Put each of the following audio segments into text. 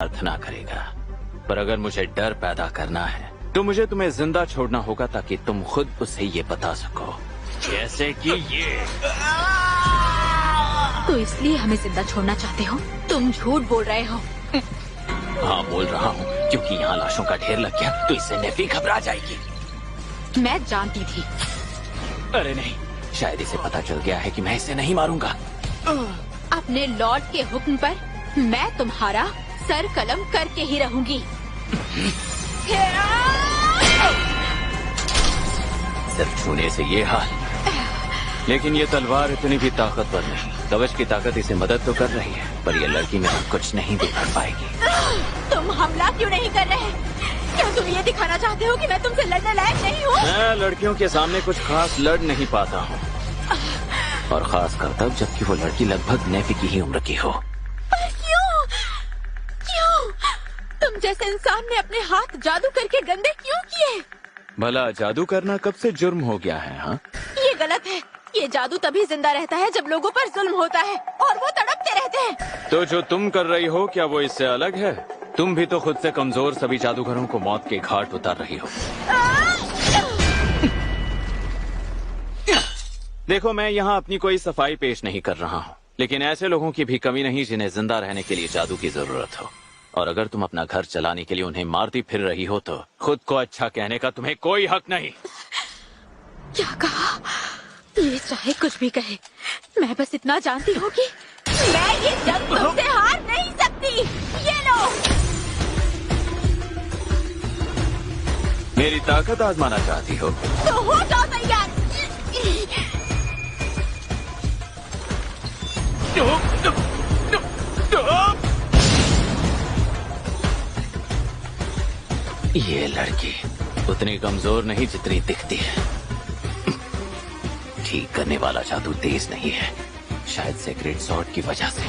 प्रार्थना करेगा, पर अगर मुझे डर पैदा करना है तो मुझे तुम्हें जिंदा छोड़ना होगा ताकि तुम खुद उसे ये बता सको, जैसे कि ये। तो इसलिए हमें जिंदा छोड़ना चाहते हो? तुम झूठ बोल रहे हो। हाँ, बोल रहा हूँ, क्योंकि यहाँ लाशों का ढेर लग गया तो इससे नेफी घबरा जाएगी। मैं जानती थी। अरे नहीं, शायद इसे पता चल गया है कि मैं इसे नहीं मारूंगा। अपने लॉर्ड के हुक्म पर मैं तुम्हारा सर कलम करके ही रहूंगी। सिर्फ छूने से ये हाल, लेकिन ये तलवार इतनी भी ताकतवर नहीं। कवच की ताकत इसे मदद तो कर रही है, पर ये लड़की मेरा कुछ नहीं बिगाड़ पाएगी। तुम हमला क्यों नहीं कर रहे? क्या तुम ये दिखाना चाहते हो कि मैं तुमसे लड़ने लायक नहीं हूँ? मैं लड़कियों के सामने कुछ खास लड़ नहीं पाता हूँ, और खास कर तब जबकि वो लड़की लगभग नेफी की ही उम्र की हो। पर क्यों? क्यों? तुम जैसे इंसान ने अपने हाथ जादू करके गंदे क्यों किए? भला जादू करना कब से जुर्म हो गया है? हाँ, ये गलत है। ये जादू तभी जिंदा रहता है जब लोगों पर जुल्म होता है और वो तड़पते रहते हैं। तो जो तुम कर रही हो, क्या वो इससे अलग है? तुम भी तो खुद से कमजोर सभी जादूगरों को मौत के घाट उतार रही हो। देखो, मैं यहाँ अपनी कोई सफाई पेश नहीं कर रहा हूँ, लेकिन ऐसे लोगों की भी कमी नहीं जिन्हें जिंदा रहने के लिए जादू की जरूरत हो। और अगर तुम अपना घर चलाने के लिए उन्हें मारती फिर रही हो तो खुद को अच्छा कहने का तुम्हें कोई हक नहीं। क्या कहा? ये चाहे कुछ भी कहे, मैं बस इतना जानती हूँ कि मैं ये जंग तुमसे हार नहीं सकती। ये लो। मेरी ताकत आजमाना चाहती हो तो हो जाओ तैयार। ये लड़की उतनी कमजोर नहीं जितनी दिखती है। ठीक करने वाला जादू तेज नहीं है, शायद सेक्रेट सॉर्ड की वजह से।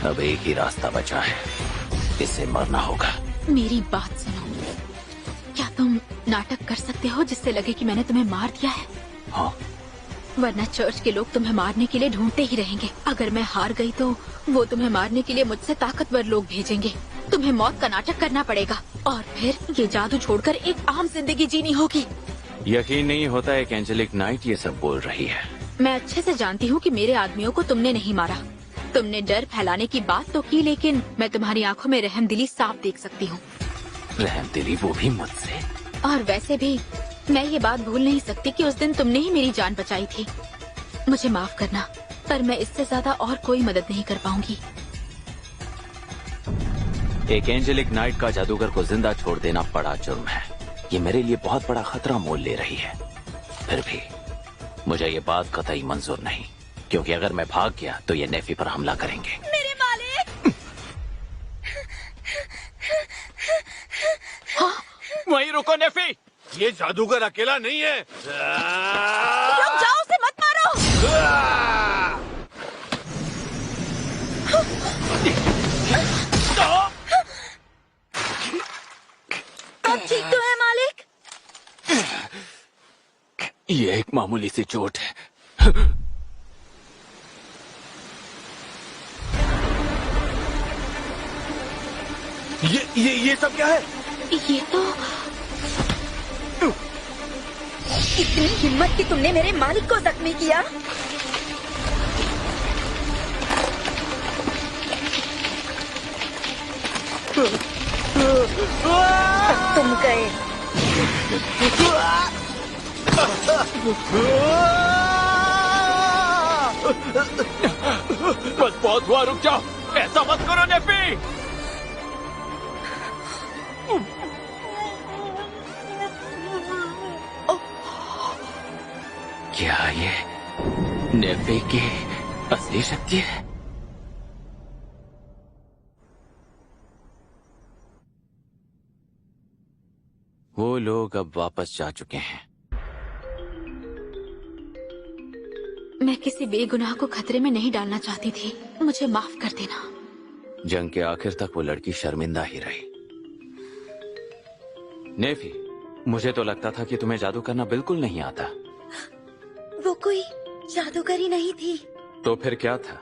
अब एक ही रास्ता बचा है, इसे मरना होगा। मेरी बात सुनो, क्या तुम नाटक कर सकते हो जिससे लगे कि मैंने तुम्हें मार दिया है? हाँ। वरना चर्च के लोग तुम्हें मारने के लिए ढूंढते ही रहेंगे। अगर मैं हार गई तो वो तुम्हें मारने के लिए मुझसे ताकतवर लोग भेजेंगे। तुम्हें मौत का नाटक करना पड़ेगा और फिर ये जादू छोड़कर एक आम जिंदगी जीनी होगी। यकीन नहीं होता एक एंजेलिक नाइट ये सब बोल रही है। मैं अच्छे से जानती हूँ कि मेरे आदमियों को तुमने नहीं मारा। तुमने डर फैलाने की बात तो की, लेकिन मैं तुम्हारी आंखों में रहमदिली साफ देख सकती हूँ। रहमदिली, वो भी मुझसे? और वैसे भी मैं ये बात भूल नहीं सकती कि उस दिन तुमने ही मेरी जान बचाई थी। मुझे माफ करना, पर मैं इससे ज्यादा और कोई मदद नहीं कर पाऊंगी। एक एंजेलिक नाइट का जादूगर को जिंदा छोड़ देना बड़ा जुर्म है। ये मेरे लिए बहुत बड़ा खतरा मोल ले रही है। फिर भी मुझे ये बात कतई मंजूर नहीं, क्योंकि अगर मैं भाग गया तो ये नेफी पर हमला करेंगे। मेरे मालिक! हाँ? वहीं रुको नेफी, ये जादूगर अकेला नहीं है। रुक जाओ, उसे मत मारो। अब ठीक तो है मालिक? ये एक मामूली सी चोट है। ये सब क्या है? ये तो इतनी हिम्मत कि तुमने मेरे मालिक को जख्मी किया। अब तुम गए। बस बहुत हुआ, रुक जाओ। ऐसा मत करो नेफी। क्या ये नेफी की असली शक्ति है? वो लोग अब वापस जा चुके हैं। मैं किसी बेगुनाह को खतरे में नहीं डालना चाहती थी। मुझे माफ कर देना। जंग के आखिर तक वो लड़की शर्मिंदा ही रही। नेफी, मुझे तो लगता था कि तुम्हें जादू करना बिल्कुल नहीं आता। वो कोई जादूगरी नहीं थी। तो फिर क्या था?